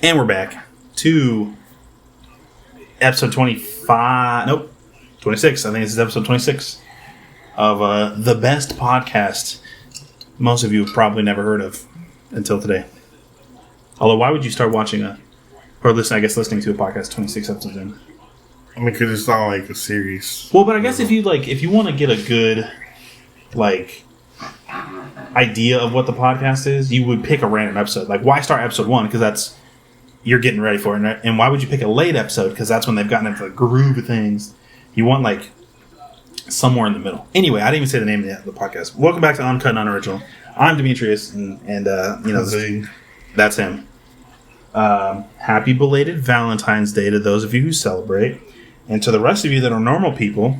And we're back to episode 25. Nope, 26. I think this is episode 26 of the best podcast most of you have probably never heard of until today. Although, why would you start watching listening to a podcast 26 episodes in? I mean, because it's not like a series. Well, but I guess if you want to get a good idea of what the podcast is, you would pick a random episode. Like, why start episode 1? Because you're getting ready for it. And why would you pick a late episode? Because that's when they've gotten into the groove of things. You want, somewhere in the middle. Anyway, I didn't even say the name of the podcast. Welcome back to Uncut and Unoriginal. I'm Demetrius, and that's him. Happy belated Valentine's Day to those of you who celebrate. And to the rest of you that are normal people,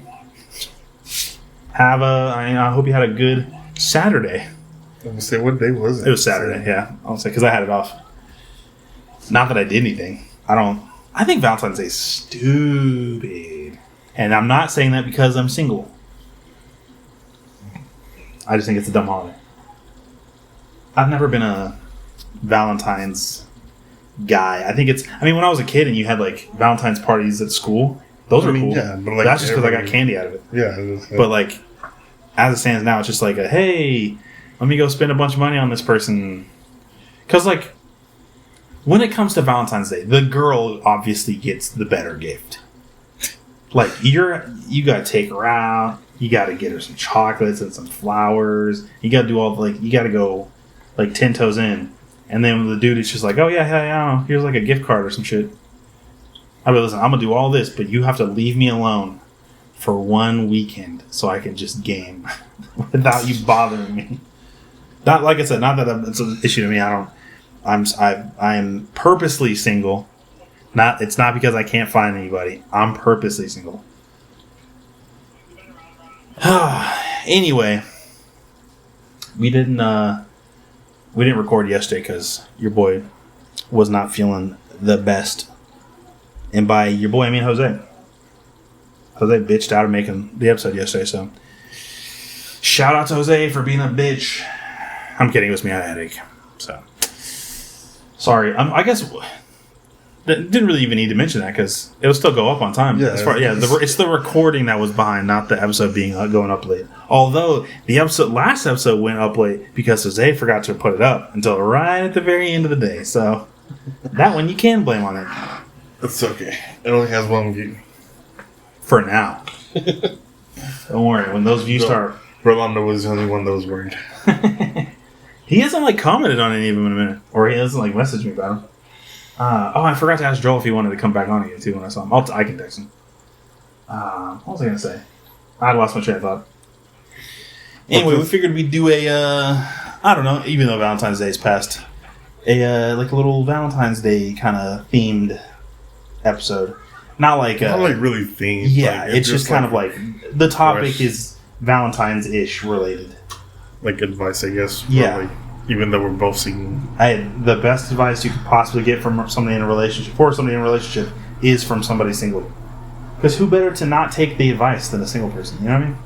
I hope you had a good Saturday. I'm going to say, what day was it? It was Saturday, yeah. I'll say, because I had it off. Not that I did anything. I think Valentine's Day is stupid. And I'm not saying that because I'm single. I just think it's a dumb holiday. I've never been a Valentine's guy. When I was a kid and you had Valentine's parties at school, those are cool. Yeah, but that's just because I got candy out of it. Yeah. But as it stands now, it's just hey, let me go spend a bunch of money on this person. Because when it comes to Valentine's Day, the girl obviously gets the better gift. You gotta take her out. You gotta get her some chocolates and some flowers. You gotta do all you gotta go 10 toes in. And then the dude is just oh yeah, here's a gift card or some shit. I mean, listen, I'm gonna do all this, but you have to leave me alone for one weekend so I can just game without you bothering me. Not like I said, not that it's an issue to me. I'm purposely single. It's not because I can't find anybody. I'm purposely single. Anyway, we didn't record yesterday because your boy was not feeling the best. And by your boy, I mean Jose. Jose bitched out of making the episode yesterday, so shout out to Jose for being a bitch. I'm kidding, it was me. I had a headache. So sorry. I guess didn't really even need to mention that because it'll still go up on time. Yeah, it's the recording that was behind, not the episode being going up late. Although the last episode went up late because Jose forgot to put it up until right at the very end of the day. So that one you can blame on it. It's okay. It only has one view. For now. Don't worry. When those views start... Rolando was the only one that was worried. He hasn't commented on any of them in a minute. Or he hasn't messaged me about them. I forgot to ask Joel if he wanted to come back on again too when I saw him. I can text him. What was I going to say? I lost my train of thought. Anyway, we figured we'd do I don't know, even though Valentine's Day is past, a little Valentine's Day kind of themed episode. Not really themed. Yeah, it's just kind of the topic is Valentine's-ish related. Advice, I guess. Yeah. Even though we're both seeing... The best advice you could possibly get from somebody in a relationship, is from somebody single. Because who better to not take the advice than a single person? You know what I mean?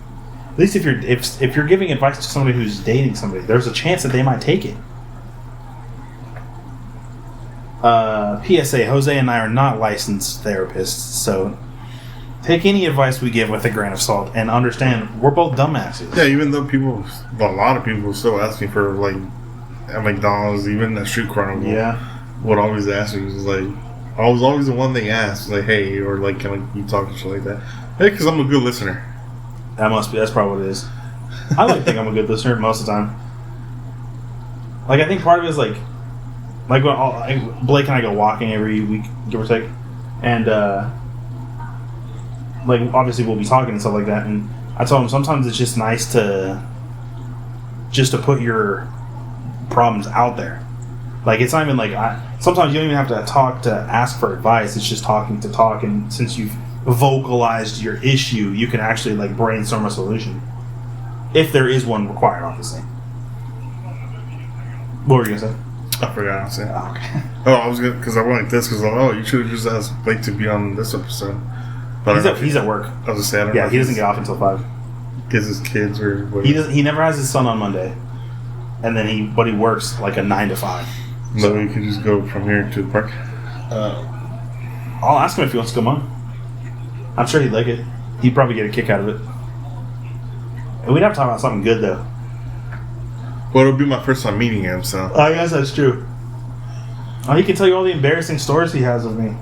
At least if you're giving advice to somebody who's dating somebody, there's a chance that they might take it. PSA, Jose and I are not licensed therapists, so take any advice we give with a grain of salt and understand we're both dumbasses. Yeah, even though a lot of people still ask me for at McDonald's, even at Street Carnival. Yeah. Would always ask me was I was always the one they asked, hey, or can you talk and shit like that? Hey, because I'm a good listener. That's probably what it is. I think I'm a good listener most of the time. I think part of it is when Blake and I go walking every week, give or take, and obviously we'll be talking and stuff like that, and I told him sometimes it's just nice to put your problems out there. It's not even sometimes you don't even have to talk to ask for advice. It's just talking to talk, and since you've vocalized your issue, you can actually brainstorm a solution if there is one required, obviously. What were you gonna say? I forgot what I was saying. Oh, okay. I was gonna, because I went this because you should have just asked Blake to be on this episode. But he's at work. I was just saying. Yeah, he doesn't get off until 5. Gets his kids or whatever. He never has his son on Monday, and then he works a 9 to 5. So we could just go from here to the park. I'll ask him if he wants to come on. I'm sure he'd like it. He'd probably get a kick out of it. And we'd have to talk about something good, though. Well, it'll be my first time meeting him, so. I guess that's true. Oh, he can tell you all the embarrassing stories he has with me.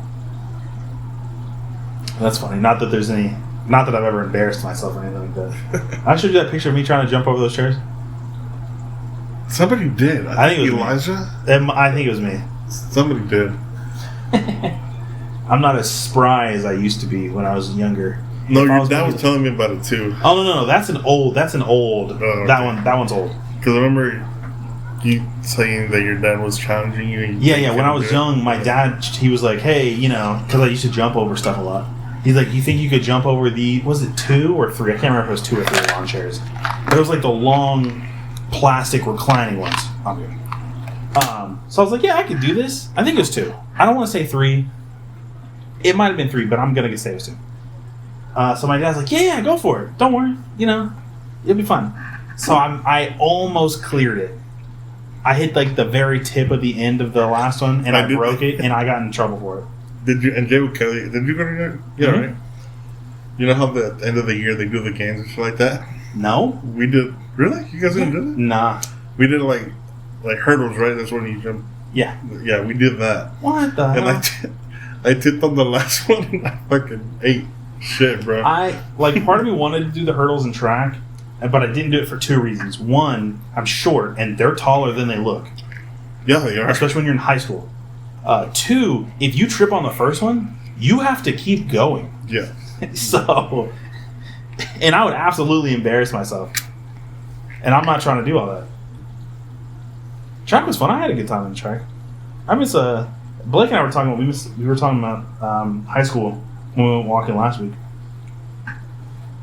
That's funny. Not that there's any... Not that I've ever embarrassed myself or anything like that. I showed you that picture of me trying to jump over those chairs. Somebody did. I think it was Elijah? I think it was me. Somebody did. I'm not as spry as I used to be when I was younger. No, your dad was telling me about it too. Oh no, that's an old. Oh, okay. That one's old. Because I remember you saying that your dad was challenging you. Yeah. When I was young, my dad, he was like, "Hey, because I used to jump over stuff a lot. He's like, you think you could jump over was it 2 or 3? I can't remember if it was 2 or 3 lawn chairs. But it was like the long plastic reclining ones. So I was like, yeah, I could do this. I think it was 2. I don't want to say 3. It might have been 3, but I'm gonna say it was 2. So my dad's like, yeah, go for it. Don't worry, it'll be fun. So I almost cleared it. I hit like the very tip of the end of the last one, and I broke it, and I got in trouble for it. Did you? And Jay would Kelly, did you go to that? Yeah, Mm-hmm. right. You know how the end of the year they do the games and shit like that? No. We did. Really? You guys didn't do that? Nah. We did like hurdles, right? That's when you jump. Yeah. Yeah, we did that. What the hell? And I tipped on the last one, and I fucking ate shit, bro. Part of me wanted to do the hurdles and track, but I didn't do it for 2 reasons. One, I'm short, and they're taller than they look. Yeah, they are. Especially when you're in high school. 2, if you trip on the first one, you have to keep going. Yeah. So, and I would absolutely embarrass myself. And I'm not trying to do all that. Track was fun. I had a good time on the track. I miss, Blake and I were talking about, we were talking about high school when we went walking last week.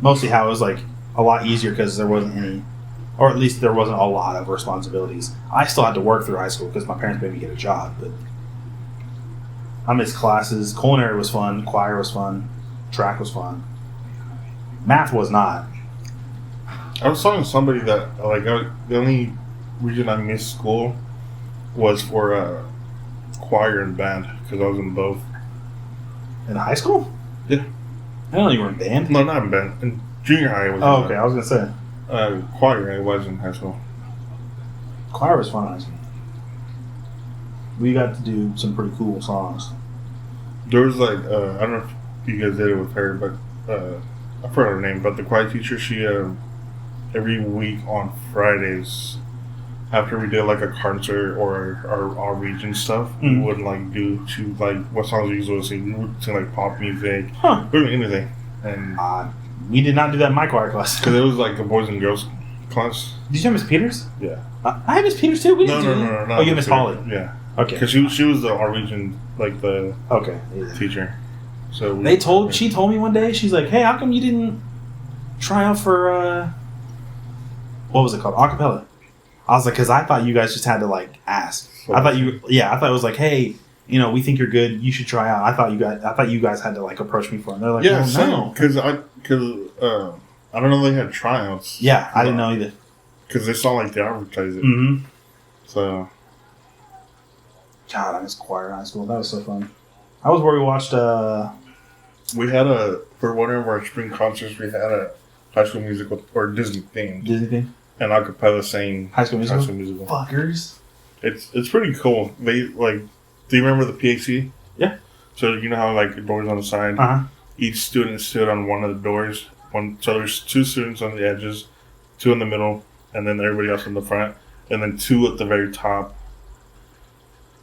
Mostly how it was like a lot easier because there wasn't any, or at least there wasn't a lot of responsibilities. I still had to work through high school because my parents made me get a job, but I missed classes. Culinary was fun. Choir was fun. Track was fun. Math was not. I was talking to somebody that the only reason I missed school was for choir and band because I was in both. In high school? Yeah. I don't know you were in band. No, not in band. In junior high, I was. Oh, okay. I was gonna say choir. I was in high school. choir was fun in high school. We got to do some pretty cool songs. There was I don't know if you guys did it with her, but I forgot her name. But the choir teacher, she every week on Fridays, after we did like a concert or our region stuff, we would she what songs we usually sing. We would sing like pop music, anything. And we did not do that in my choir class. because it was like a boys and girls class. Did you have Miss Peters? Yeah. I had Miss Peters too. We didn't do that. No. Oh, you had Miss Polly. Yeah. Okay. Because she was our region the yeah. teacher. So she told me one day, she's like, hey, how come you didn't try out for what was it called? Acapella. I was like, because I thought you guys just had to ask. I thought it was like, hey, we think you're good. You should try out. I thought you guys had to approach me for it. And they're like, yeah, no. Because I don't know they had tryouts. Yeah, I didn't know either. Because they saw they advertised it. Mm-hmm. So. God, I miss choir in high school. That was so fun. I was where we watched. We had for one of our spring concerts, we had a High School Musical or Disney theme. Disney theme. And acapella sang High School Musical. High School Musical. Fuckers. It's pretty cool. They do you remember the PAC? Yeah. So you know how the doors on the side. Each student stood on one of the doors. So there's 2 students on the edges, 2 in the middle, and then everybody else in the front, and then 2 at the very top.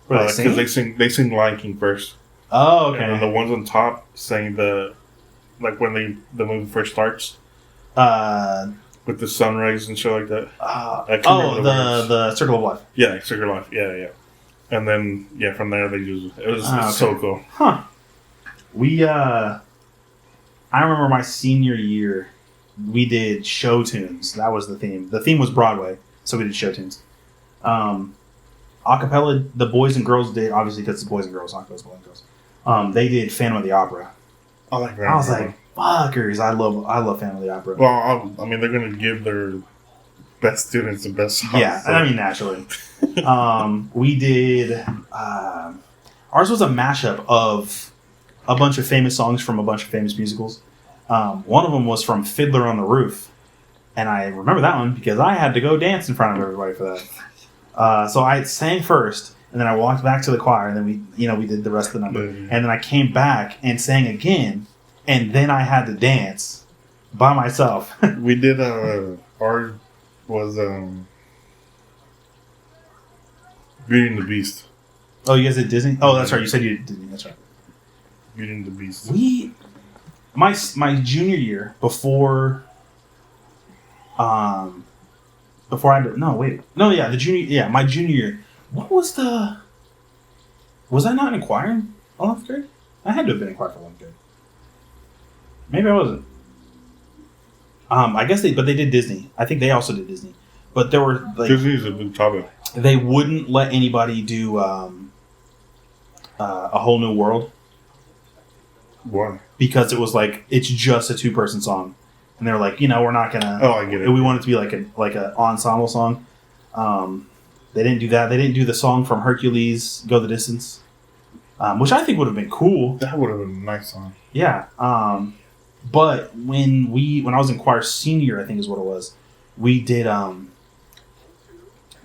Because they sing Lion King first. Oh, okay. And then the ones on top sing when the movie first starts. With the sunrise and shit like that. The Circle of Life. Yeah, Circle of Life. Yeah. And then from there it was so cool. Huh. I remember my senior year, we did show tunes. That was the theme. The theme was Broadway, so we did show tunes. Acapella, the boys and girls did, obviously because it's boys and girls, not boys and girls. They did Phantom of the Opera. I like that. I was like, fuckers, I love Phantom of the Opera. Well, they're going to give their best students and best songs. Yeah, so. I mean, naturally. We did... ours was a mashup of a bunch of famous songs from a bunch of famous musicals. One of them was from Fiddler on the Roof. And I remember that one because I had to go dance in front of everybody for that. So I sang first, and then I walked back to the choir, and then we did the rest of the number. Mm-hmm. And then I came back and sang again, and then I had to dance by myself. We did, ours was, Beauty and the Beast. Oh, you guys did Disney? Oh, that's right. You said you did Disney. That's right. Beauty and the Beast. My junior year, before I did, my junior year. What was was I not in choir in 11th grade? I had to have been in choir for 11th grade. Maybe I wasn't. I guess they did Disney. I think they also did Disney. But there were like Disney's a big topic. They wouldn't let anybody do A Whole New World. Why? Because it was like it's just a 2-person song, and they're like, we're not gonna. Oh, I get it. We want it to be like an ensemble song. They didn't do that. They didn't do the song from Hercules, "Go the Distance," which I think would have been cool. That would have been a nice song. Yeah. But when I was in choir senior, I think is what it was. We did.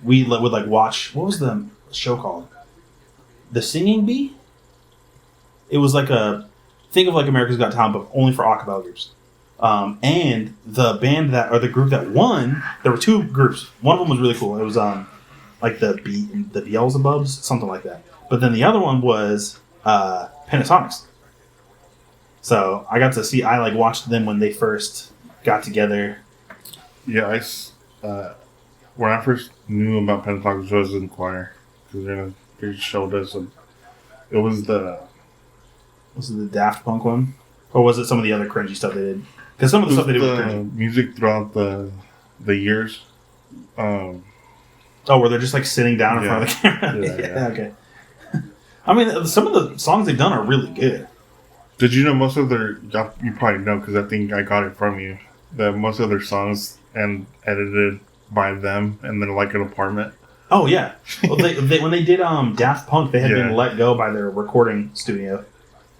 We would like watch. What was the show called? The Singing Bee. It was like think of like America's Got Talent, but only for a cappella groups. And the band the group that won, there were 2 groups. One of them was really cool. It was like the Beelzebubs, something like that. But then the other one was Pentatonics. So I got to see. I like watched them when they first got together. Yeah, when I first knew about Pentatonics, I was in choir because they showed us. It was the. Was it the Daft Punk one? Or was it some of the other cringy stuff they did? Because some of the stuff they did was cringy. Music throughout the years. Where they're just like sitting down in front of the camera? Yeah, okay. I mean, some of the songs they've done are really good. Did you know most of you probably know because I think I got it from you, that most of their songs and edited by them and then like an apartment? Oh, yeah. Well, they when they did Daft Punk, they had been let go by their recording studio.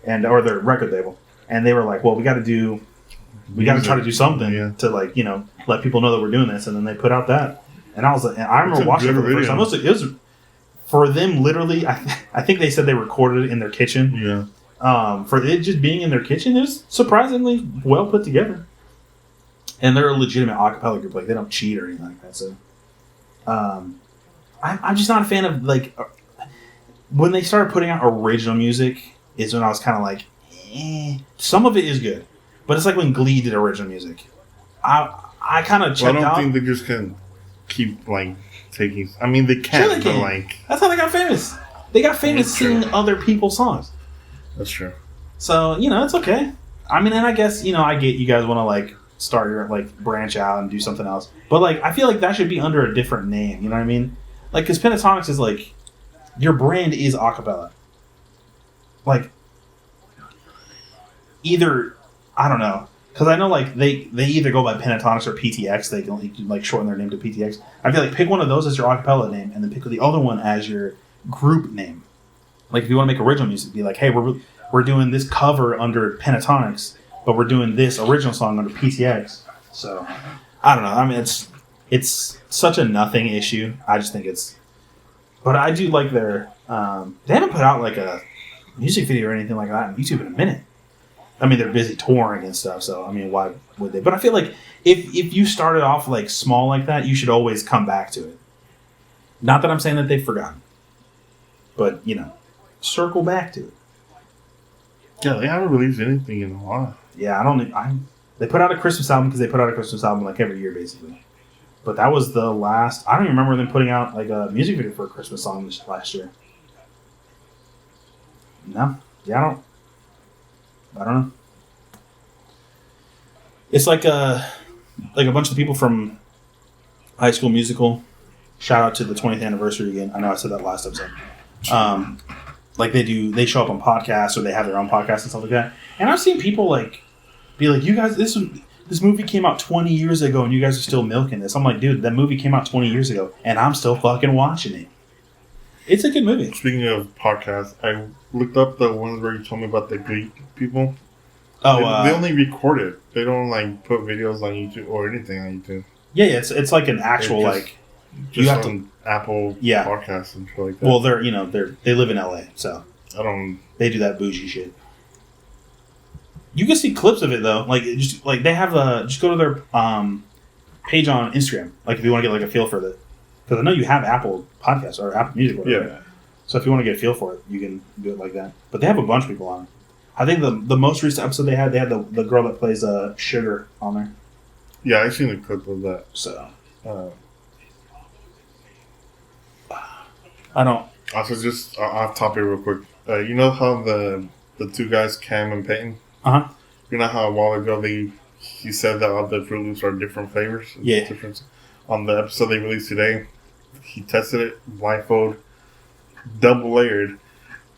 Or their record label, and they were like, "Well, we got to try to do something to like let people know that we're doing this." And then they put out that, and I was like, I remember watching it for the first time. It was for them literally. I think they said they recorded it in their kitchen. Yeah. For it just being in their kitchen, it was surprisingly well put together, and they're a legitimate a cappella group. Like they don't cheat or anything like that. So, I'm just not a fan of like when they started putting out original music. Is when I was kind of like, Some of it is good, but it's like when Glee did original music. I kind of checked out. I don't think they just can keep like taking. I mean, they can. Sure they can. But, like, that's how they got famous. They got famous singing other people's songs. That's true. So it's okay. I mean, and I guess I get you guys want to like start your like branch out and do something else, but like I feel like that should be under a different name. You know what I mean? Like, because Pentatonics is like your brand is acapella. Like, either, I don't know, because I know like they either go by Pentatonics or PTX. They can like shorten their name to PTX. I feel like pick one of those as your acapella name, and then pick the other one as your group name. Like, if you want to make original music, be like, hey, we're doing this cover under Pentatonics, but we're doing this original song under PTX. So, I don't know. I mean, it's such a nothing issue. I just think it's, but I do like their. They haven't put out like a music video or anything like that on YouTube in a minute. I mean, they're busy touring and stuff, so I mean, why would they? But I feel like if you started off like small like that, you should always come back to it. Not that I'm saying that they've forgotten, but circle back to it. Yeah, they haven't released anything in a while. Yeah, they put out a Christmas album because they put out a Christmas album like every year, basically. But that was the last. I don't even remember them putting out like a music video for a Christmas song last year. No, yeah, I don't know. It's like a bunch of people from High School Musical. Shout out to the 20th anniversary again. I know I said that last episode. Like they show up on podcasts or they have their own podcasts and stuff like that. And I've seen people like be like, "You guys, this this movie came out 20 years ago and you guys are still milking this. I'm like, dude, that movie came out 20 years ago and I'm still fucking watching it. It's a good movie. Speaking of podcasts, I looked up the ones where you told me about the Greek people. Oh, they only record it. They don't like put videos on YouTube or anything on YouTube. Yeah, it's like an actual just you have on Apple Podcasts and shit like that. Well, they live in LA, so they do that bougie shit. You can see clips of it though, like they have just go to their page on Instagram, like if you want to get like a feel for it, because I know you have Apple Podcasts or Apple Music, or whatever. Yeah. So if you want to get a feel for it, you can do it like that. But they have a bunch of people on. I think the most recent episode they had the girl that plays Sugar on there. Yeah, I seen a clip of that. So I don't. Also, just off topic real quick. You know how the two guys, Cam and Peyton? Uh huh. You know how a while ago he said that all the Fruit Loops are different flavors? Yeah. Different. On the episode they released today, he tested it, blindfold, double layered.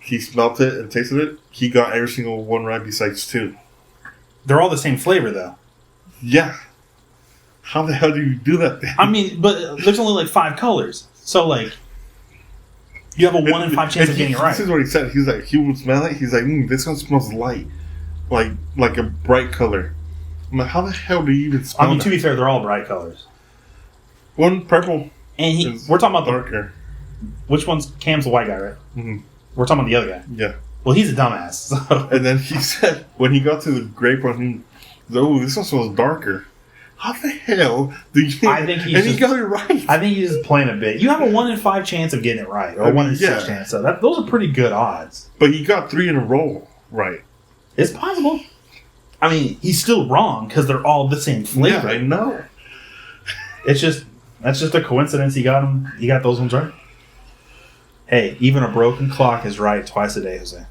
He smelt it and tasted it. He got every single one right besides two. They're all the same flavor though. Yeah. How the hell do you do that then? I mean, but there's only like 5 colors. So like, you have a 1 in 5 chance of getting it right. This is what he said. He's like, he would smell it. He's like, this one smells light. Like a bright color. I'm like, how the hell do you even smell I mean, that? to be fair, they're all bright colors. One purple. And we're talking about darker. Which one's Cam's the white guy, right? Mm-hmm. We're talking about the other guy. Yeah. Well, he's a dumbass. So. And then he said, when he got to the grape one, this one smells darker. How the hell do you... I think he got it right. I think he's just playing a bit. You have a 1 in 5 chance of getting it right. Or 1 in 6 chance. So those are pretty good odds. But he got 3 in a row right. It's possible. I mean, he's still wrong because they're all the same flavor. Yeah, I know. That's just a coincidence. He got those ones right. Hey, even a broken clock is right twice a day, Jose.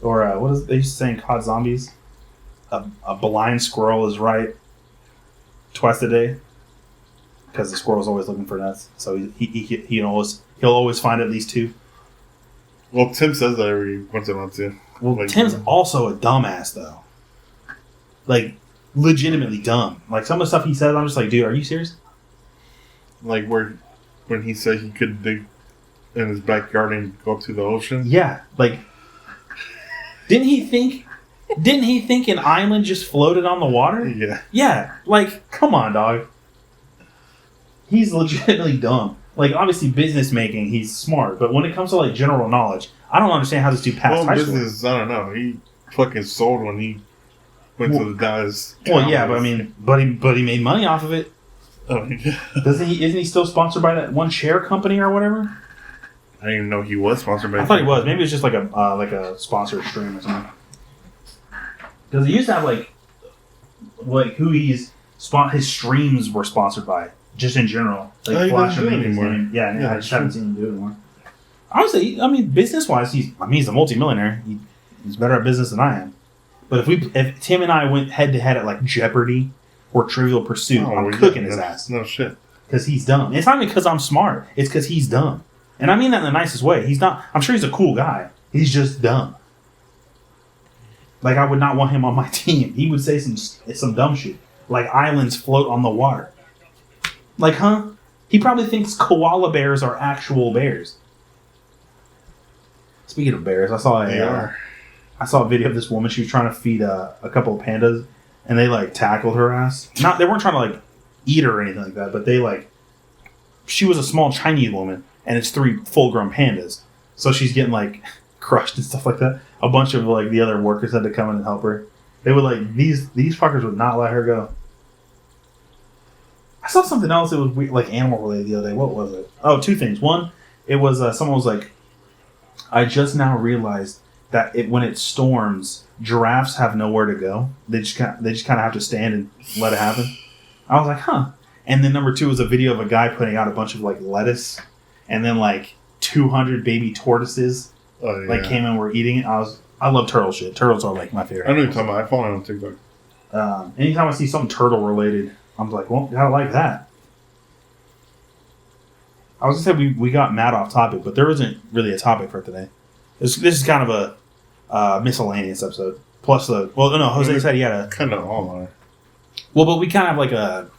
Or what is they used to say in COD Zombies? A blind squirrel is right twice a day because the squirrel's always looking for nuts. So he'll always find at least 2. Well, Tim says that every once in a while too. Well, like, Tim's also a dumbass though. Like, legitimately dumb. Like, some of the stuff he says, I'm just like, dude, are you serious? Like when he said he could dig in his backyard and go up to the ocean. Yeah, like, didn't he think an island just floated on the water? Yeah. Yeah, like, come on, dog. He's legitimately dumb. Like, obviously, business making, he's smart, but when it comes to like general knowledge, I don't understand how this dude passed high school. Business, I don't know. He fucking sold when he went to the Dallas. Well, yeah, but I mean, but he made money off of it. Oh, yeah. Isn't he still sponsored by that one share company or whatever? I didn't even know he was sponsored by. I thought he was. Maybe it's just like a sponsored stream or something. Because he used to have like who his streams were sponsored by, just in general. Like Flash or his name. Yeah, I just haven't seen him do it anymore. Honestly, I mean, business wise, he's a multimillionaire. He's better at business than I am. But if Tim and I went head to head at like Jeopardy or Trivial Pursuit, I'm cooking his ass. No shit. Because he's dumb. It's not even because I'm smart. It's because he's dumb. And I mean that in the nicest way. He's not. I'm sure he's a cool guy. He's just dumb. Like, I would not want him on my team. He would say some dumb shit. Like, islands float on the water. Like, huh? He probably thinks koala bears are actual bears. Speaking of bears, I saw a video of this woman. She was trying to feed a couple of pandas, and they, like, tackled her ass. They weren't trying to, like, eat her or anything like that, but they, like... She was a small Chinese woman, and it's 3 full-grown pandas. So she's getting, like... crushed and stuff like that. A bunch of like the other workers had to come in and help her. They would like these fuckers would not let her go. I saw something else. It was weird, like animal related the other day. What was it? Oh, 2 things. One, it was someone was like, I just now realized that when it storms, giraffes have nowhere to go. They just kind of have to stand and let it happen. I was like, huh. And then number 2 was a video of a guy putting out a bunch of like lettuce, and then like 200 baby tortoises. Oh, yeah. Like came and were eating it. I love turtle shit. Turtles are like my favorite. I know you're talking about. I follow on TikTok. Anytime I see something turtle related, I'm like, well, gotta like that. I was gonna say we got mad off topic, but there isn't really a topic for today. This is kind of a miscellaneous episode. Plus the Jose said he had a kind of all are. well, but we kind of have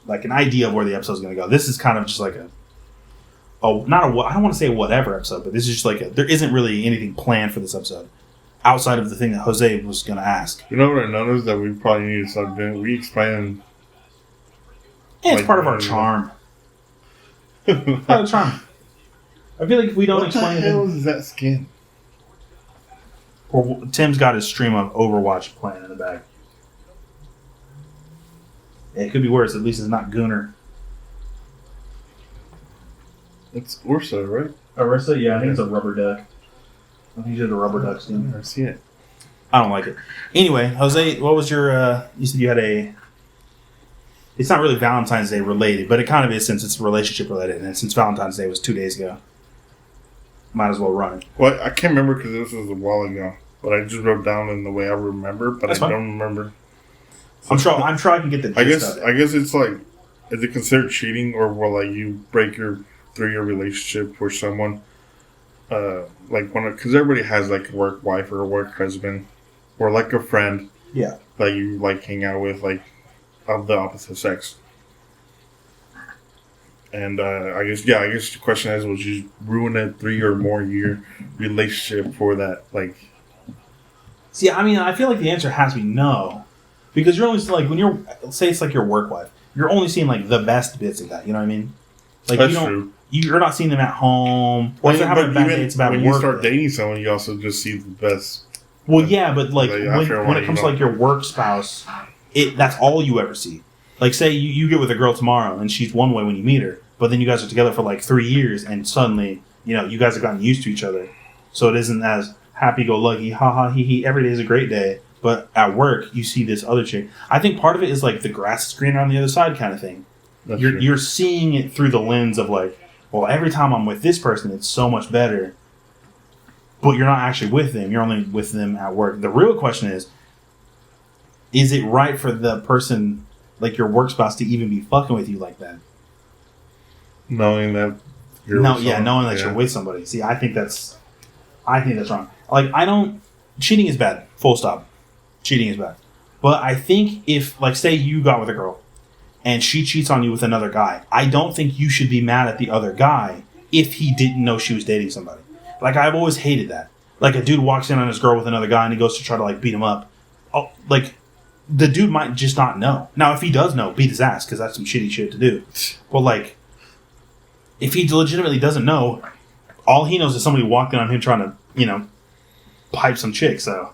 like an idea of where the episode's going to go. This is kind of just like I don't want to say whatever episode, but this is just like there isn't really anything planned for this episode outside of the thing that Jose was going to ask. You know what I noticed that we probably need to start doing? We explain. It's part of our charm. Part of the charm. I feel like if we don't explain it. What the hell is that skin? Or Tim's got his stream of Overwatch playing in the back. It could be worse. At least it's not Gunnar. It's Ursa, right? Orisa? Yeah, I think it's a rubber duck. I think you did a rubber duck I skin. never see it. I don't like it. Anyway, Jose, what was your... you said you had a... It's not really Valentine's Day related, but it kind of is since it's relationship related. And since Valentine's Day was 2 days ago. Might as well run it. Well, I can't remember because this was a while ago. But I just wrote down in the way I remember, but That's I fine. don't remember. I'm sure I can get the gist of it. I guess it's like, is it considered cheating, or will like you break your 3-year relationship with someone, like because everybody has like a work wife or a work husband, or like a friend, Yeah. that you like hang out with, like of the opposite sex. And I guess the question is, would you ruin a 3 or more year relationship for that? Like, See, I mean, I feel like the answer has to be no. Because you're only, like, when you're, say it's like your work wife, you're only seeing, like, the best bits of that, you know what I mean? Like, that's you don't, true. You're not seeing them at home, or if they're having bad dates about when work. you start dating someone, you also just see the best. Well, yeah, but, like, after a when while, it comes you to, like, your work spouse, that's all you ever see. Like, say you get with a girl tomorrow, and she's one way when you meet her, but then you guys are together for, like, 3 years, and suddenly, you guys have gotten used to each other. So it isn't as happy-go-lucky, ha-ha, hee-hee, every day is a great day. But at work, you see this other chick. I think part of it is like the grass is greener on the other side kind of thing. You're seeing it through the lens of like, well, every time I'm with this person, it's so much better. But you're not actually with them. You're only with them at work. The real question is it right for the person, like your work spouse, to even be fucking with you like that? Knowing that you're knowing that you're with somebody. See, I think that's wrong. Like, cheating is bad. Full stop. Cheating is bad. But I think if, like, say you got with a girl and she cheats on you with another guy, I don't think you should be mad at the other guy if he didn't know she was dating somebody. Like, I've always hated that. Like, a dude walks in on his girl with another guy and he goes to try to, like, beat him up. Oh, like, the dude might just not know. Now, if he does know, beat his ass, because that's some shitty shit to do. But, like, if he legitimately doesn't know, all he knows is somebody walking on him trying to, pipe some chick, so...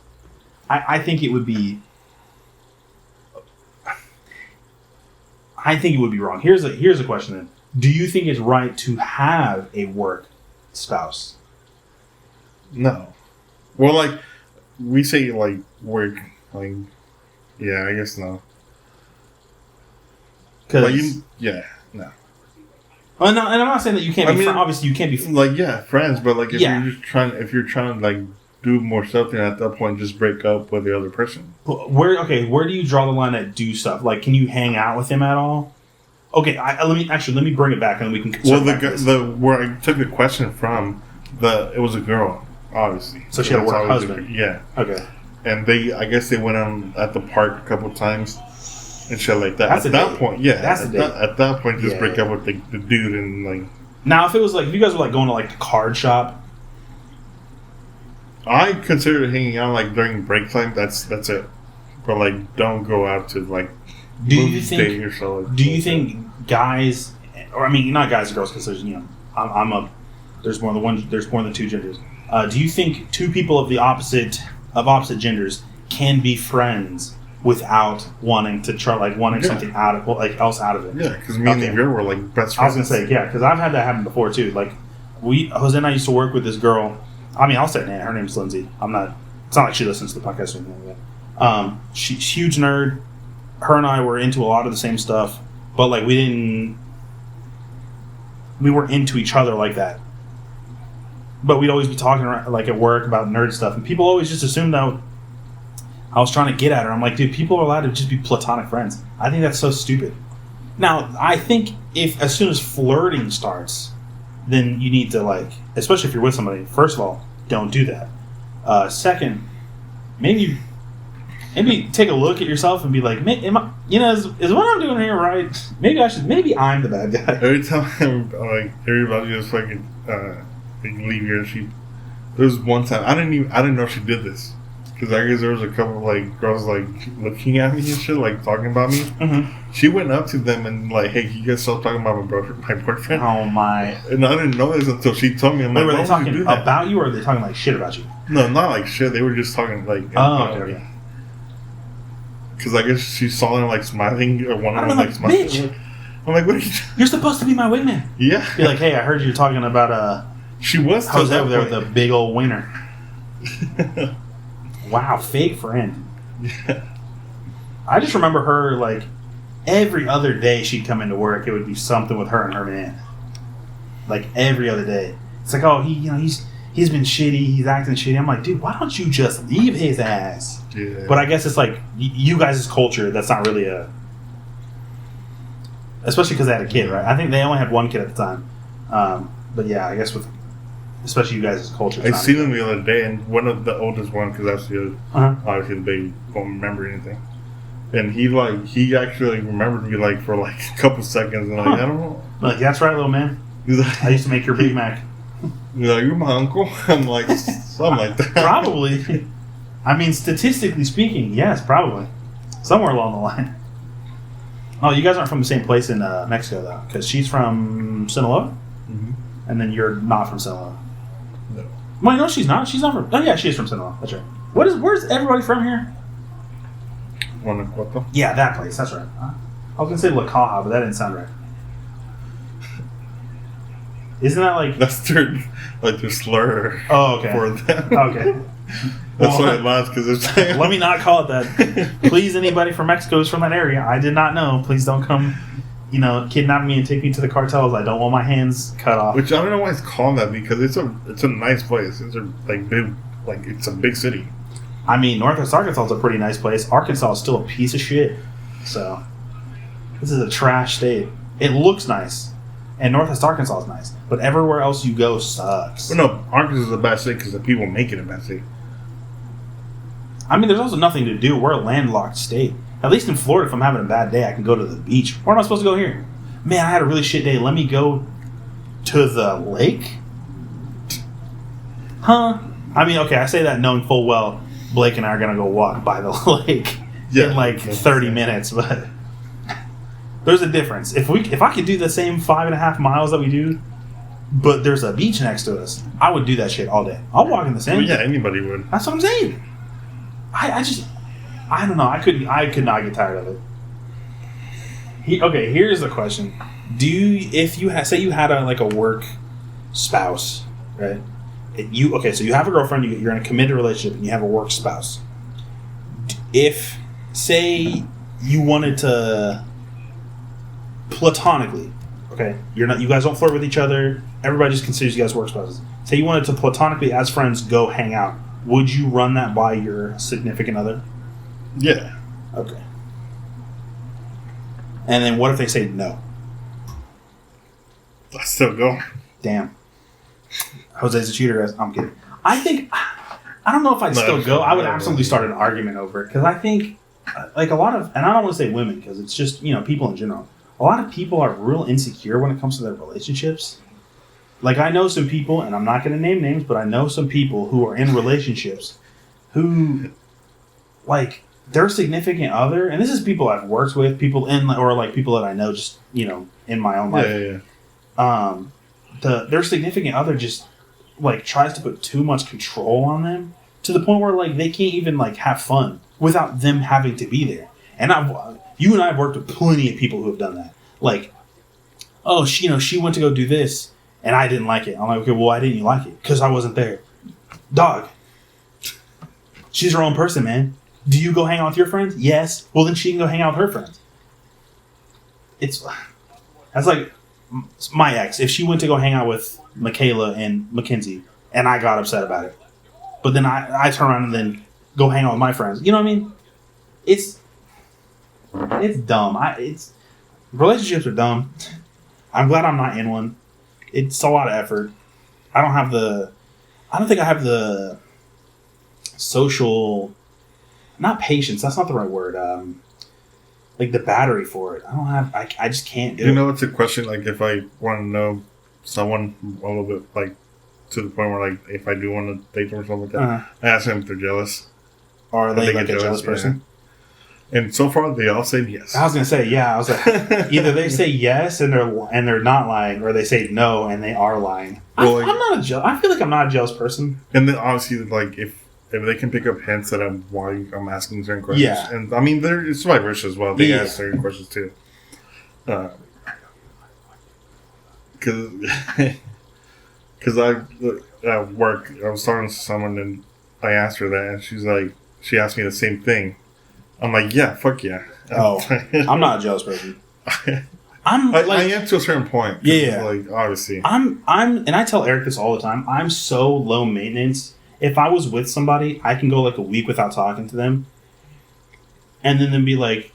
I think it would be... I think it would be wrong. Here's a question then. Do you think it's right to have a work spouse? No. Well, like, we say, like, work, like, yeah, I guess no. Because... no. Well, no, and I'm not saying that you can't be... obviously, you can't be... Like, yeah, friends, but, like, if you're trying to, like, do more stuff, then at that point, just break up with the other person. Where do you draw the line at do stuff? Like, can you hang out with him at all? Okay, let me bring it back, and we can. Where I took the question from, it was a girl, obviously. So she had a work husband. Yeah. Okay. And I guess they went on at the park a couple times and shit like that. That's at that point, yeah. That's at that point, just break up with the dude and like. Now, if it was like if you guys were like going to like the card shop. I consider hanging out like during break time. That's it. But like, don't go out to like. Do you think? Do you think guys, or I mean, not guys or girls, because there's there's more than one. There's more than two genders. Do you think two people of opposite genders can be friends without wanting to try something out of else out of it? Yeah, because me and the girl were like best friends. I was gonna say because I've had that happen before too. Like Jose and I used to work with this girl. I mean, I'll say her name's Lindsay. It's not like she listens to the podcast or anything like that. She's a huge nerd. Her and I were into a lot of the same stuff, but like we weren't into each other like that. But we'd always be talking like at work about nerd stuff, and people always just assumed that I was trying to get at her. I'm like, dude, people are allowed to just be platonic friends. I think that's so stupid. Now, I think as soon as flirting starts, then you need to, like, especially if you're with somebody, first of all, don't do that. Second, maybe take a look at yourself and be like, am I, is what I'm doing here right? Maybe I'm the bad guy. Every time, like, everybody just fucking leave here, there was one time, I didn't know she did this. Because I guess there was a couple of, like, girls, like, looking at me and shit, like, talking about me. Mm-hmm. She went up to them and, like, hey, can you guys stop talking about my boyfriend? Oh, my. And I didn't know this until she told me. I'm Wait, like, were they why would you talking do that? about you or are they talking, like, shit about you? No, not like shit. They were just talking, like... Oh, okay. Because I guess she saw them, like, smiling, or one of them, like, smiling. Bitch. I'm like, what are you doing? You're supposed to be my wingman. Yeah. Be like, hey, I heard you talking about, She was... Jose over there with a big old wiener. Wow, fake friend. Yeah. I just remember her, like, every other day she'd come into work, it would be something with her and her man. Like, every other day. It's like, oh, he's been shitty, he's acting shitty. I'm like, dude, why don't you just leave his ass? Yeah. But I guess it's like, you guys' culture, that's not really a... Especially because they had a kid, right? I think they only had one kid at the time. But yeah, I guess with... Especially you guys' culture. I seen them the other day, and one of the oldest one, because that's the obviously the baby won't remember anything. And he actually remembered me like for like a couple seconds, and like I don't know. Like, that's right, little man. He's like, I used to make your Big Mac. He's like, you're my uncle. I'm like, something like that. Probably. I mean, statistically speaking, yes, probably. Somewhere along the line. Oh, you guys aren't from the same place in Mexico though, because she's from Sinaloa, and then you're not from Sinaloa. No. Well, no, she's not. She's not from. Oh, yeah, she is from Sinaloa. That's right. Where's everybody from here? Guanajuato. Yeah, that place. That's right. I was gonna say La Caja, but that didn't sound right. Isn't that like? That's their slur. Oh, okay. For them. Okay. That's what it was because it's. Let me not call it that. Please, anybody from Mexico who's from that area, I did not know. Please don't come, kidnap me and take me to the cartels. I don't want my hands cut off. Which I don't know why it's called that because it's a nice place. It's it's a big city. I mean, Northwest Arkansas is a pretty nice place. Arkansas is still a piece of shit. So, this is a trash state. It looks nice. And Northwest Arkansas is nice. But everywhere else you go sucks. Well, no, Arkansas is a bad state because the people make it a bad state. I mean, there's also nothing to do. We're a landlocked state. At least in Florida, if I'm having a bad day, I can go to the beach. Where am I supposed to go here? Man, I had a really shit day. Let me go to the lake? Huh? I mean, okay, I say that knowing full well Blake and I are going to go walk by the lake in like 30 minutes, but there's a difference. If I could do the same 5.5 miles that we do, but there's a beach next to us, I would do that shit all day. I'll walk in the sand. Well, yeah, anybody would. That's what I'm saying. I don't know. I could not get tired of it. Okay, here's the question: if you say you had a work spouse, right? So you have a girlfriend, you're in a committed relationship, and you have a work spouse. If say you wanted to platonically, okay, you guys don't flirt with each other. Everybody just considers you guys work spouses. Say you wanted to platonically, as friends, go hang out. Would you run that by your significant other? Yeah. Okay. And then what if they say no? I still go. Damn. Jose's a cheater. I'm kidding. I don't know if I'd still go. I would absolutely start an argument over it. Because I think, like a lot of, and I don't want to say women, because it's just, people in general. A lot of people are real insecure when it comes to their relationships. Like, I know some people, and I'm not going to name names, but I know some people who are in relationships who, like, their significant other, and this is people I've worked with, people that I know just, in my own life. Yeah. Their significant other just, like, tries to put too much control on them to the point where, like, they can't even, like, have fun without them having to be there. And you and I have worked with plenty of people who have done that. Like, oh, she went to go do this, and I didn't like it. I'm like, okay, well, why didn't you like it? Because I wasn't there. Dog. She's her own person, man. Do you go hang out with your friends? Yes. Well, then she can go hang out with her friends. That's like my ex. If she went to go hang out with Michaela and Mackenzie, and I got upset about it, but then I turn around and then go hang out with my friends. You know what I mean? It's dumb. Relationships are dumb. I'm glad I'm not in one. It's a lot of effort. I don't think I have the social not patience. That's not the right word. Like the battery for it. I don't have. I just can't do it. You know, it's a question. Like, if I want to know someone a little bit, like, to the point where, like, if I do want to date them or something like that, I ask them if they're jealous. Or are they like get a jealous person? Yeah. And so far, they all said yes. I was gonna say yeah. I was like, either they say yes and they're not lying, or they say no and they are lying. Well, I'm not a jealous. I feel like I'm not a jealous person. And then obviously, like, if they can pick up hints that why I'm asking certain questions, Yeah. and I mean, it's vice versa as well. They ask certain questions too. Because I at work, I was talking to someone and I asked her that, and she asked me the same thing. I'm like, yeah, fuck yeah. Oh, I'm not a jealous person. I am to a certain point. Yeah. Like, obviously. And I tell Eric this all the time. I'm so low maintenance. If I was with somebody, I can go like a week without talking to them, and then be like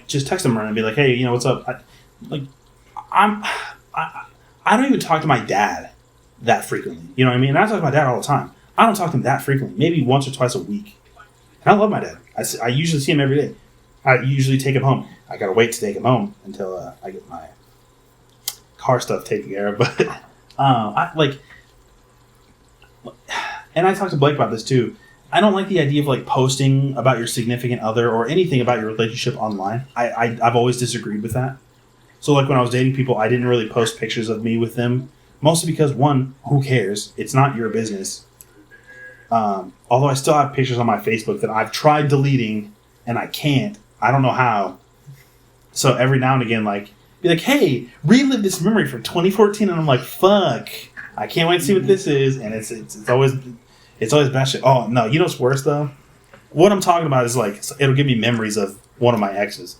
just text them and be like, hey, you know, what's up? I don't even talk to my dad that frequently. You know what I mean? And I talk to my dad all the time. I don't talk to him that frequently. Maybe once or twice a week. And I love my dad. I usually see him every day. I usually take him home. I gotta wait to take him home until I get my car stuff taken care of. But and I talked to Blake about this too. I don't like the idea of like posting about your significant other or anything about your relationship online. I've always disagreed with that. So like when I was dating people, I didn't really post pictures of me with them, mostly because one, who cares? It's not your business. Although I still have pictures on my Facebook that I've tried deleting and I can't. I don't know how. So every now and again, like, be like, hey, relive this memory from 2014, and I'm like, fuck, I can't wait to see what this is, and it's always bad shit. Oh no, you know what's worse though? What I'm talking about is like it'll give me memories of one of my exes.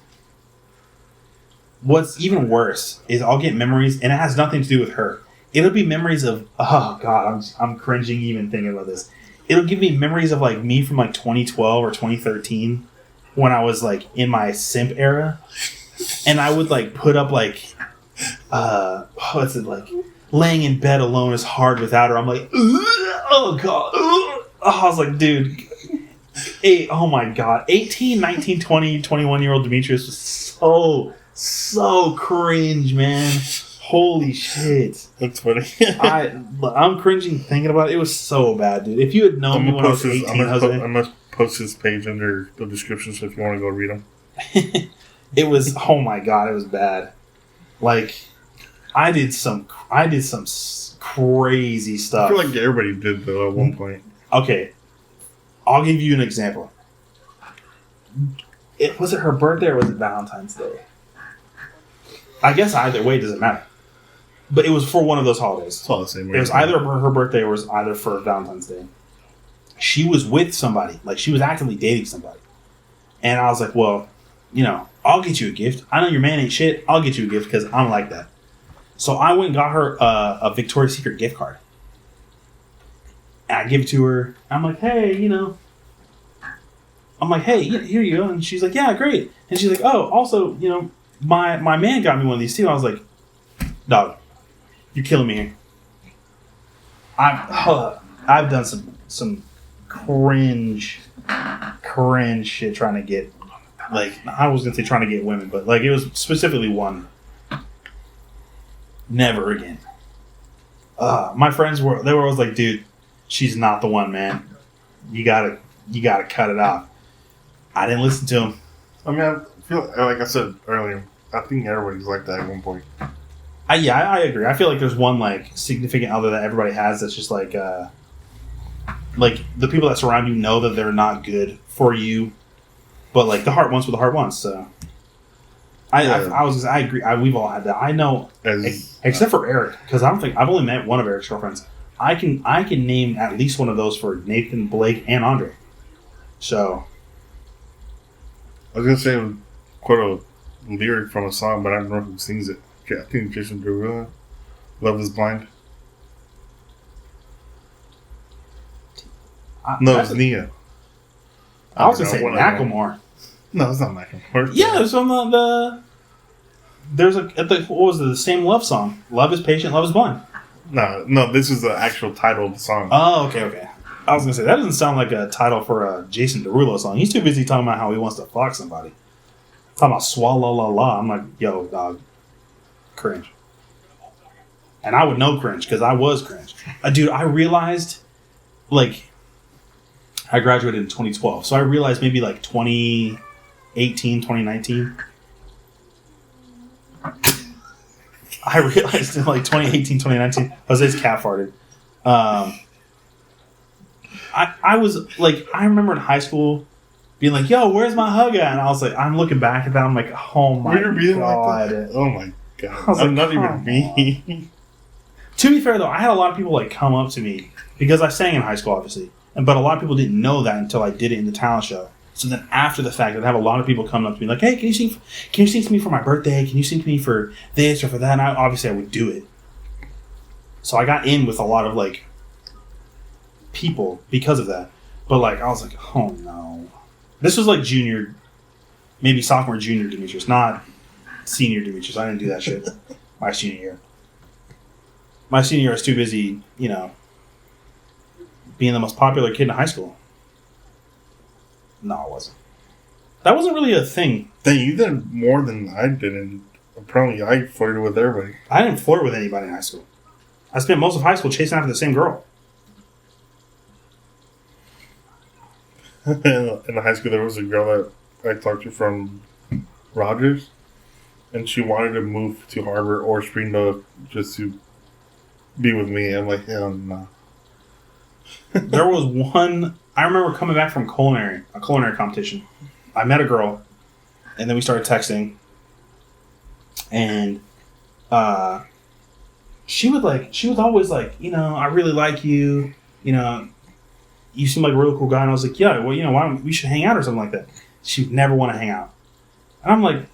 What's even worse is I'll get memories, and it has nothing to do with her. It'll be memories of, oh god, I'm cringing even thinking about this. It'll give me memories of like me from like 2012 or 2013 when I was like in my simp era, and I would like put up like, what's it like? Laying in bed alone is hard without her. I'm like, oh god. I was like, dude. Oh my god. 18, 19, 20, 21-year-old Demetrius was so cringe, man. Holy shit. That's funny. I'm cringing thinking about it. It was so bad, dude. If you had known me when I was 18, I'm going to post his page under the description, so if you want to go read them. It was, oh my god, it was bad. Like, I did some crazy stuff. I feel like everybody did, though, at one point. Okay. I'll give you an example. Was it her birthday or was it Valentine's Day? I guess either way, it doesn't matter. But it was for one of those holidays. It's all the same. It was either her birthday or it was either for Valentine's Day. She was with somebody. Like, she was actively dating somebody. And I was like, well, you know, I'll get you a gift. I know your man ain't shit. I'll get you a gift because I'm like that. So I went and got her a Victoria's Secret gift card. And I give it to her. I'm like, hey, you know. I'm like, hey, here you go. And she's like, yeah, great. And she's like, oh, also, you know, my man got me one of these too. I was like, dog, you're killing me here. I've done some cringe shit trying to get, like, I was gonna say trying to get women, but like it was specifically one. Never again. My friends were always like, dude, she's not the one, man. You gotta cut it off. I didn't listen to him. I mean, I feel like I said earlier, I think everybody's like that at one point. I agree. I feel like there's one like significant other that everybody has that's just like the people that surround you know that they're not good for you, but like the heart wants what the heart wants. So I agree. We've all had that. I know, except for Eric, because I don't think I've only met one of Eric's girlfriends. I can name at least one of those for Nathan, Blake, and Andre. So I was gonna say quote a lyric from a song, but I don't know who sings it. I think Jason Derulo. Love is Blind. No, it's Nia. I was gonna say Macklemore. No, it's not Macklemore. Yeah, it's on what was it? The same love song. Love is patient, love is blind. No, this is the actual title of the song. Oh, okay. I was gonna say that doesn't sound like a title for a Jason Derulo song. He's too busy talking about how he wants to fuck somebody. Talking about swalla la la. I'm like, yo, dog, cringe. And I would know cringe because I was cringe. Dude, I realized, like, I graduated in 2012, so I realized maybe like 2018, 2019. I realized in like 2018, 2019, Jose's cat farted. I was like, I remember in high school being like, yo, where's my hug at? And I was like, I'm looking back at that, I'm like, oh my god. Like oh my god. I was I'm like, not even me. To be fair though, I had a lot of people like come up to me because I sang in high school, obviously, but a lot of people didn't know that until I did it in the talent show. So then after the fact, I'd have a lot of people come up to me like, hey, can you sing to me for my birthday? Can you sing to me for this or for that? And obviously I would do it. So I got in with a lot of like people because of that. But like I was like, oh no. This was like junior, maybe sophomore, junior Demetrius, not senior Demetrius. I didn't do that shit my senior year. My senior year I was too busy, you know, being the most popular kid in high school. No, it wasn't. That wasn't really a thing. Dang, you did more than I did, and apparently I flirted with everybody. I didn't flirt with anybody in high school. I spent most of high school chasing after the same girl. In high school, there was a girl that I talked to from Rogers, and she wanted to move to Harbor or Springdale just to be with me. I'm like, hell no. There was one. I remember coming back from a culinary competition. I met a girl, and then we started texting, and she was always like, you know, I really like you, you know, you seem like a really cool guy. And I was like, yeah, well, you know, why don't we should hang out or something like that. She would never want to hang out. And I'm like,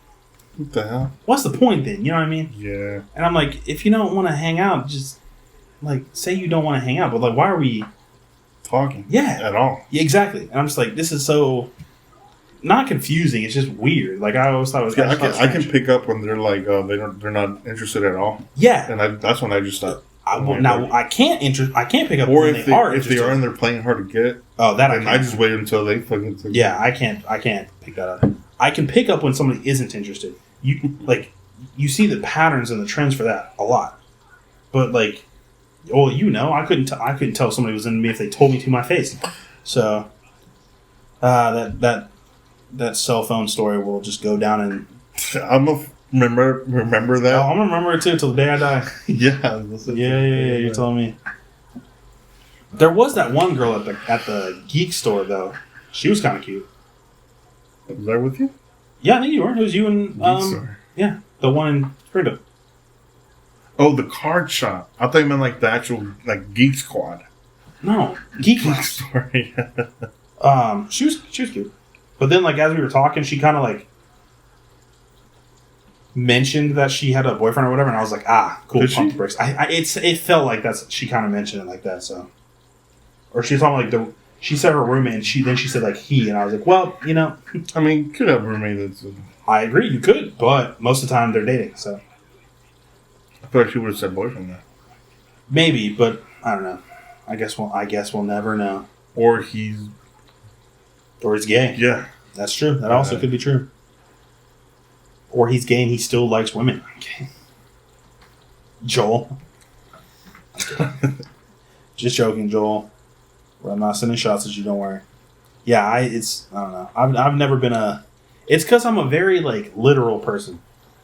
what the hell? What's the point then? You know what I mean? Yeah. And I'm like, if you don't want to hang out, just like say you don't want to hang out. But like, why are we talking? Yeah. At all. Yeah, exactly. And I'm just like, this is so not confusing. It's just weird. Like I always thought it was. Yeah, I can pick up when they're like, they're not interested at all. Yeah. And that's when I just start. I can't pick up or when if they are if they are and they're playing hard to get. Oh, that I just wait until they fucking. Yeah, I can't pick that up. I can pick up when somebody isn't interested. You see the patterns and the trends for that a lot, but like, well, you know, I couldn't tell somebody was into me if they told me to my face. So, that cell phone story will just go down and. I'm a remember that. Oh, I'm gonna remember it too till the day I die. Yeah. Yeah. You're telling me. There was that one girl at the geek store though. She was kind of cute. Was I with you? Yeah, I think you were. It was you and yeah, the one in Springdale. Oh, the card shop. I thought you meant like the actual like Geek Squad. No, Geek Store. She was cute, but then like as we were talking, she kind of like mentioned that she had a boyfriend or whatever, and I was like, cool. Did pump she? the brakes. It felt like she kind of mentioned it like that. So, or she was talking like she said her roommate, and she said like he, and I was like, well, you know, I mean, could have a roommate that's. I agree, you could, but most of the time they're dating, so. I feel like she would have said boyfriend there. Maybe, but I don't know. I guess we'll never know. Or he's gay. Yeah, that's true. That also could be true. Or he's gay and he still likes women. Okay. Joel. Just joking, Joel. I'm not sending shots at you. Don't worry. Yeah, I don't know. I've never been a. It's because I'm a very like literal person.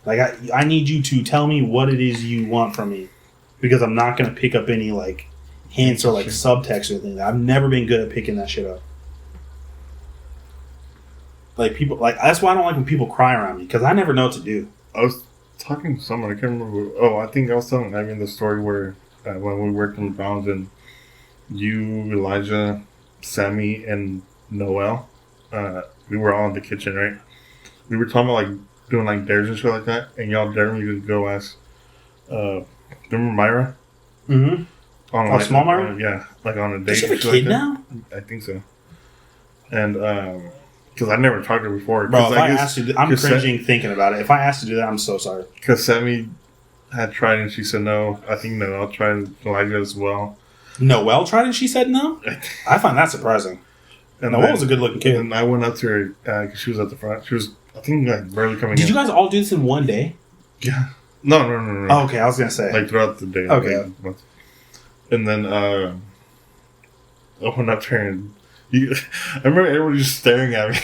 Like I need you to tell me what it is you want from me, because I'm not gonna pick up any like hints or like subtext or anything. I've never been good at picking that shit up. Like people, like that's why I don't like when people cry around me, because I never know what to do. I was talking to someone. I can't remember. I think I was telling the story where when we worked in the Browns and you, Elijah, Sammy, and Noel, we were all in the kitchen, right? We were talking about like doing like dares and shit like that, and y'all dared me to go ask. Remember Myra? Mm-hmm. On like, small Myra? Yeah, like on a date. Does she have a kid like now? I think so. And because I never talked to her before. Bro, if I asked you, I'm cringing thinking about it. If I asked to do that, I'm so sorry. Because Sammy had tried and she said no. I think Noel tried Elijah as well. Noelle tried and she said no? I find that surprising. And Noelle was a good-looking kid. And I went up to her because she was at the front. She was, I think, like, barely coming in. Did you guys all do this in one day? Yeah. No. Oh, okay, I was going to say. Like, throughout the day. Okay. And then I went up to her and I remember everyone just staring at me.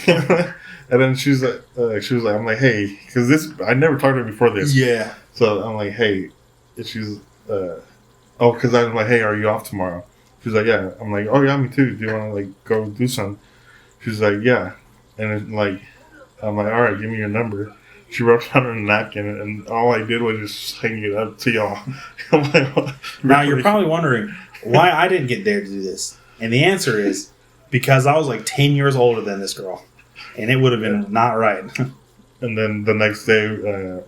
And then she was like, I'm like, hey, because I never talked to her before this. Yeah. So I'm like, hey, and she's, because I was like, hey, are you off tomorrow? She's like, yeah. I'm like, oh yeah, me too. Do you want to like go do something? She's like, yeah. And it, like, I'm like, all right, give me your number. She wrote down on a napkin, and all I did was just hang it up to y'all. I'm like, what? Now you're probably wondering why I didn't get there to do this, and the answer is because I was like 10 years older than this girl, and it would have been not right. And then the next day,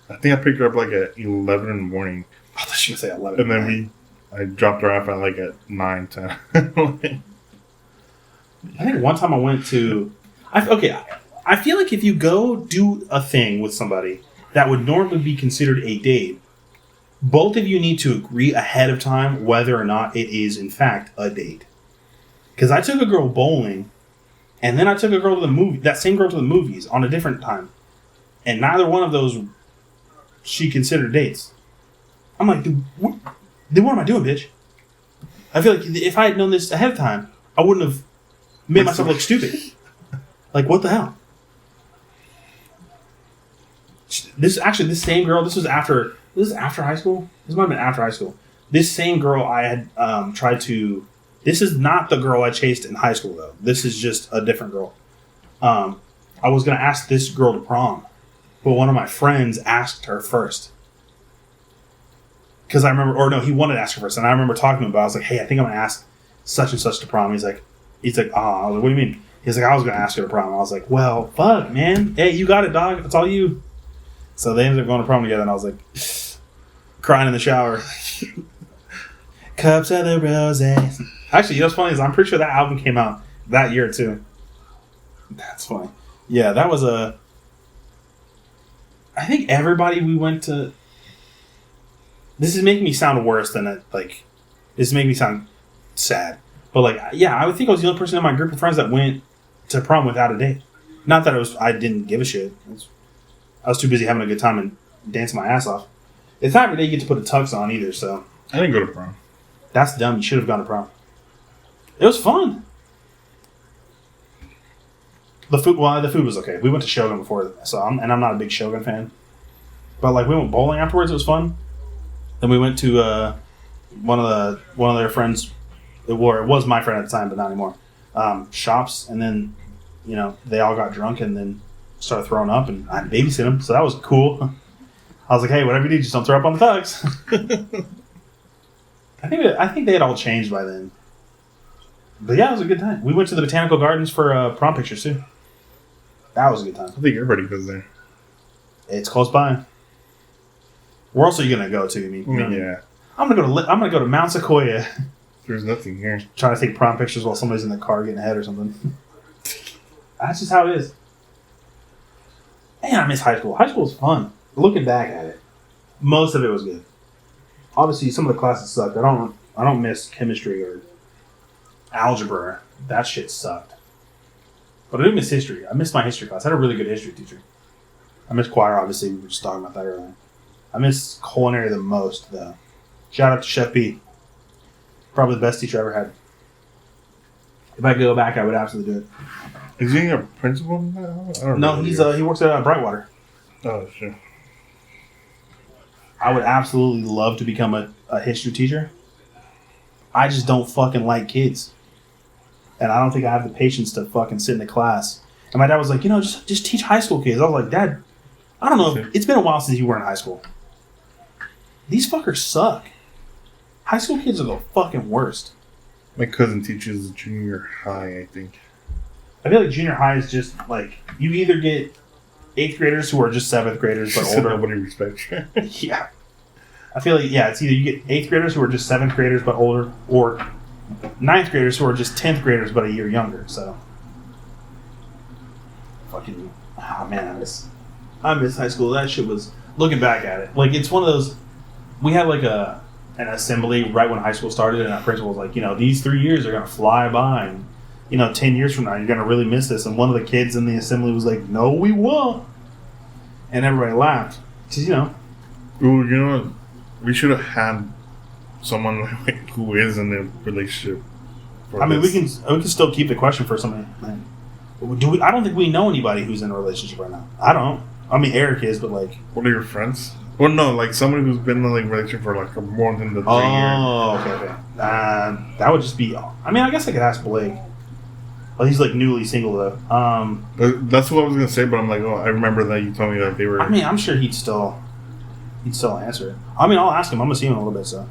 I think I picked her up like at 11 in the morning. I thought you were going to say 11. And then I dropped her off at like at 9, 10. I think one time I went to... I feel like if you go do a thing with somebody that would normally be considered a date, both of you need to agree ahead of time whether or not it is, in fact, a date. Because I took a girl bowling, and then I took a girl to the movie, that same girl to the movies on a different time. And neither one of those she considered dates. I'm like, dude, what am I doing, bitch? I feel like if I had known this ahead of time, I wouldn't have made myself look stupid. Like, what the hell? This same girl, this was after high school? This might have been after high school. This same girl I had tried to... This is not the girl I chased in high school, though. This is just a different girl. I was going to ask this girl to prom, but one of my friends asked her first. Because I remember... Or no, he wanted to ask her first, and I remember talking to him about it. I was like, hey, I think I'm going to ask such and such to prom. He's like, I was like, what do you mean? He's like, I was going to ask her to prom. I was like, well, fuck, man. Hey, you got it, dog. It's all you. So they ended up going to prom together, and I was like, crying in the shower. Cups of the roses. Actually, you know what's funny is I'm pretty sure that album came out that year, too. That's funny. Yeah, that was a... I think everybody we went to... This is making me sound worse than it, like... This is making me sound sad. But, like, yeah, I would think I was the only person in my group of friends that went to prom without a date. Not that I didn't give a shit. I was too busy having a good time and dancing my ass off. It's not every day you get to put a tux on either, so... I didn't go to prom. That's dumb. You should have gone to prom. It was fun. The food was okay. We went to Shogun before, so I'm not a big Shogun fan. But like we went bowling afterwards. It was fun. Then we went to one of their friends. It was my friend at the time, but not anymore. Shops, and then they all got drunk and then started throwing up, and I babysat them, so that was cool. I was like, hey, whatever you do, just don't throw up on the thugs. I think they had all changed by then. But yeah, it was a good time. We went to the Botanical Gardens for prom pictures too. That was a good time. I think everybody goes there. It's close by. Where else are you gonna go to? Yeah. I'm gonna go to Mount Sequoia. There's nothing here. Trying to take prom pictures while somebody's in the car getting ahead or something. That's just how it is. Man, I miss high school. High school was fun. Looking back at it, most of it was good. Obviously, some of the classes sucked. I don't miss chemistry or algebra. That shit sucked. But I do miss history. I miss my history class. I had a really good history teacher. I miss choir, obviously. We were just talking about that earlier. I miss culinary the most, though. Shout out to Chef B. Probably the best teacher I ever had. If I could go back, I would absolutely do it. Is he a principal now? I don't No, know. he works at Brightwater. Oh, sure. I would absolutely love to become a history teacher. I just don't fucking like kids. And I don't think I have the patience to fucking sit in a class. And my dad was like, just teach high school kids. I was like, Dad, I don't know. It's been a while since you were in high school. These fuckers suck. High school kids are the fucking worst. My cousin teaches junior high, I think. I feel like junior high is just like, you either get 8th graders who are just 7th graders but older. Nobody respects you. Yeah. I feel like, it's either you get 8th graders who are just 7th graders but older, or 9th graders who are just 10th graders but a year younger, so. Fucking, man, I miss high school. That shit was, looking back at it, like, it's one of those, we had like an assembly right when high school started, and our principal was like, these 3 years are gonna fly by, and 10 years from now you're gonna really miss this. And one of the kids in the assembly was like, "No, we won't," and everybody laughed because Ooh, what? We should have had someone like who is in a relationship. I mean, we can still keep the question for somebody. Do we? I don't think we know anybody who's in a relationship right now. I don't. I mean, Eric is, but like, what are your friends? Well, no, like somebody who's been in a relationship for like more than the 3 years. Oh, okay. That would just be. I mean, I guess I could ask Blake. Well, he's like newly single though. That's what I was gonna say, but I'm like, I remember that you told me that they were. I mean, I'm sure he'd still answer it. I mean, I'll ask him. I'm gonna see him in a little bit, so.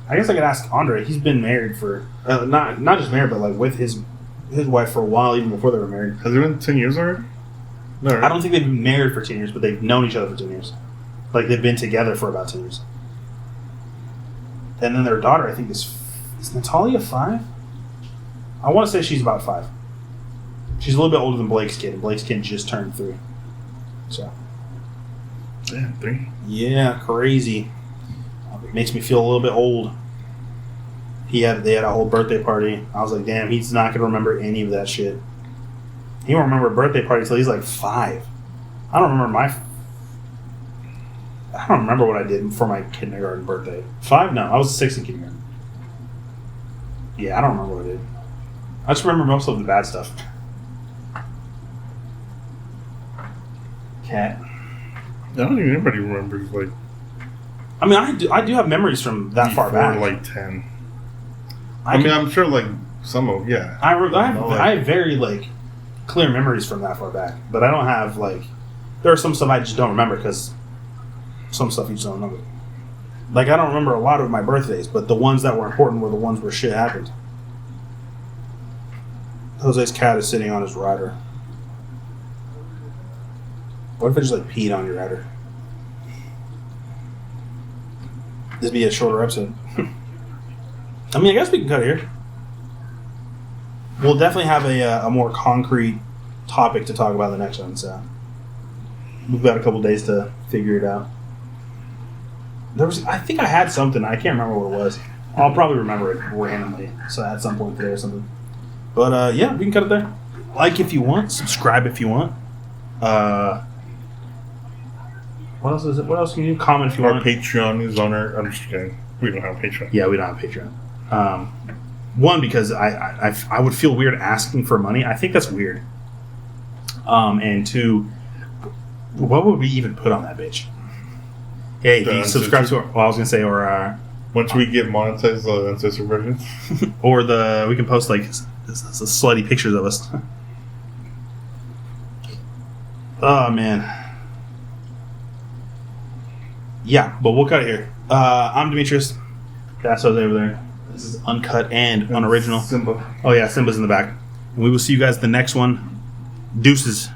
I guess I could ask Andre. He's been married for not just married, but like with his wife for a while, even before they were married. Has it been 10 years already? No, right? I don't think they've been married for 10 years, but they've known each other for 10 years. Like they've been together for about 10 years. And then their daughter, I think, is Natalia 5? I want to say she's about 5. She's a little bit older than Blake's kid, and Blake's kid just turned 3. So. Damn, 3. Yeah, crazy. It makes me feel a little bit old. They had a whole birthday party. I was like, damn, he's not gonna remember any of that shit. He won't remember a birthday party until he's like 5. I don't remember what I did for my kindergarten birthday. 5? No, I was 6 in kindergarten. Yeah, I don't remember what I did. I just remember most of the bad stuff. Cat. I don't think anybody remembers like. I mean, I do have memories from that far back. Like 10. I'm sure like some of yeah. I have very like clear memories from that far back, but I don't have like. There are some stuff I just don't remember because some stuff you just don't remember. Like I don't remember a lot of my birthdays, but the ones that were important were the ones where shit happened. Jose's cat is sitting on his rider. What if I just like peed on your rider? This would be a shorter episode. I mean, I guess we can cut here. We'll definitely have a more concrete topic to talk about the next one. So we've got a couple days to figure it out. I think I had something. I can't remember what it was. I'll probably remember it randomly. So at some point today or something. But yeah, we can cut it there. Like if you want. Subscribe if you want. What else is it? What else can you do? Comment if you want. Our Patreon is on our. I'm just kidding. We don't have a Patreon. Yeah, we don't have a Patreon. One, because I would feel weird asking for money. I think that's weird. And two, what would we even put on that bitch? Hey, if you subscribe to our, well, I was gonna say, or once we get monetized, the uncensored version, or we can post like slutty pictures of us. Oh man. Yeah, but we'll cut it here. I'm Demetrius. That's Jose over there. This is uncut and unoriginal. Simba. Oh yeah, Simba's in the back. And we will see you guys the next one. Deuces.